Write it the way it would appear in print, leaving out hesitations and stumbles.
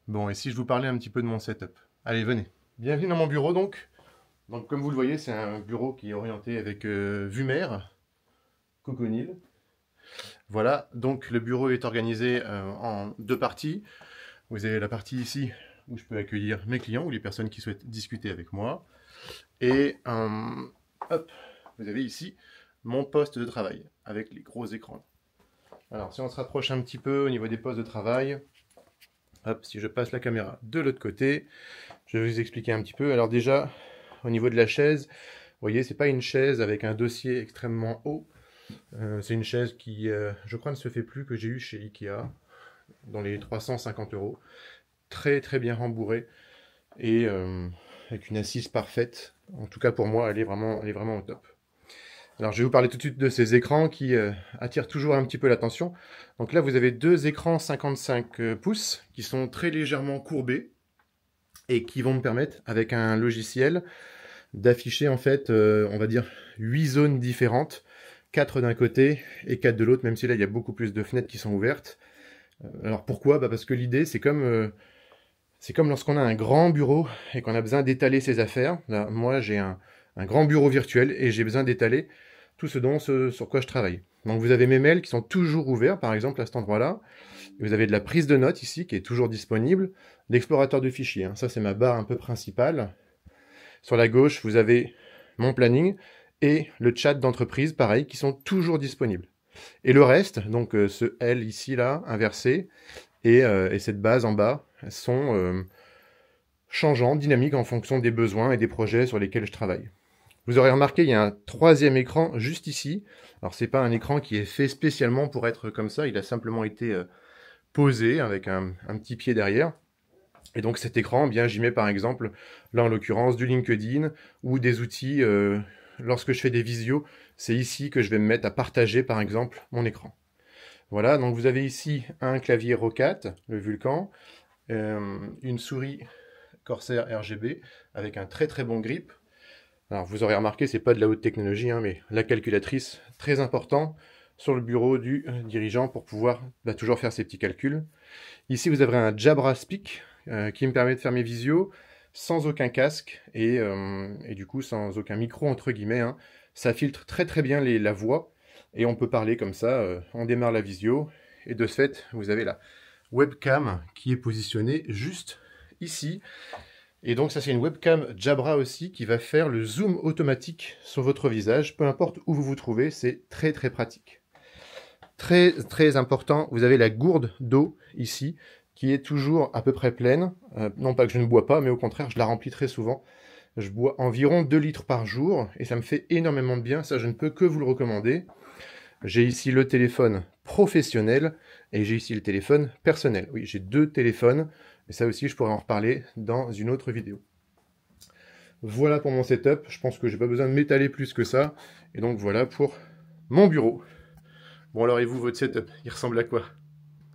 Bon, et si je vous parlais un petit peu de mon setup? Allez, venez. Bienvenue dans mon bureau donc. Donc comme vous le voyez, c'est un bureau qui est orienté avec vue mer, coconille. Voilà, donc le bureau est organisé en deux parties. Vous avez la partie ici où je peux accueillir mes clients ou les personnes qui souhaitent discuter avec moi. Et hop, vous avez ici mon poste de travail avec les gros écrans. Alors si on se rapproche un petit peu au niveau des postes de travail, hop, si je passe la caméra de l'autre côté, je vais vous expliquer un petit peu. Alors déjà, au niveau de la chaise, vous voyez, c'est pas une chaise avec un dossier extrêmement haut. C'est une chaise qui, je crois, ne se fait plus, que j'ai eu chez Ikea, dans les 350 euros. Très très bien rembourrée et avec une assise parfaite. En tout cas pour moi, elle est vraiment au top. Alors je vais vous parler tout de suite de ces écrans qui attirent toujours un petit peu l'attention. Donc là, vous avez deux écrans 55 pouces qui sont très légèrement courbés et qui vont me permettre, avec un logiciel, d'afficher en fait, on va dire, 8 zones différentes, 4 d'un côté et 4 de l'autre, même si là il y a beaucoup plus de fenêtres qui sont ouvertes. Alors pourquoi? Parce que l'idée c'est comme lorsqu'on a un grand bureau et qu'on a besoin d'étaler ses affaires. Là, moi j'ai un grand bureau virtuel et j'ai besoin d'étaler tout ce sur quoi je travaille. Donc vous avez mes mails qui sont toujours ouverts, par exemple à cet endroit-là. Vous avez de la prise de notes ici qui est toujours disponible. L'explorateur de fichiers, hein, ça c'est ma barre un peu principale. Sur la gauche, vous avez mon planning et le chat d'entreprise, pareil, qui sont toujours disponibles. Et le reste, donc ce L ici, là, inversé, et cette base en bas, sont changeants, dynamiques en fonction des besoins et des projets sur lesquels je travaille. Vous aurez remarqué, il y a un troisième écran juste ici. Alors c'est pas un écran qui est fait spécialement pour être comme ça, il a simplement été posé avec un petit pied derrière. Et donc cet écran, eh bien j'y mets par exemple, là en l'occurrence, du LinkedIn ou des outils. Lorsque je fais des visios, c'est ici que je vais me mettre à partager par exemple mon écran. Voilà, donc vous avez ici un clavier Roccat, le Vulcan, une souris Corsair RGB avec un très très bon grip. Alors vous aurez remarqué, c'est pas de la haute technologie, hein, mais la calculatrice, très important sur le bureau du dirigeant pour pouvoir toujours faire ses petits calculs. Ici vous avez un Jabra Speak qui me permet de faire mes visios sans aucun casque et du coup sans aucun micro entre guillemets, hein. Ça filtre très très bien la voix et on peut parler comme ça, on démarre la visio et de ce fait vous avez la webcam qui est positionnée juste ici. Et donc ça c'est une webcam Jabra aussi qui va faire le zoom automatique sur votre visage, peu importe où vous vous trouvez, c'est très très pratique. Très très important, vous avez la gourde d'eau ici qui est toujours à peu près pleine. Non pas que je ne bois pas, mais au contraire je la remplis très souvent. Je bois environ 2 litres par jour et ça me fait énormément de bien, ça je ne peux que vous le recommander. J'ai ici le téléphone professionnel et j'ai ici le téléphone personnel. Oui, j'ai deux téléphones, et ça aussi je pourrais en reparler dans une autre vidéo. Voilà pour mon setup, je pense que j'ai pas besoin de m'étaler plus que ça, et donc voilà pour mon bureau. Bon alors et vous, votre setup, il ressemble à quoi?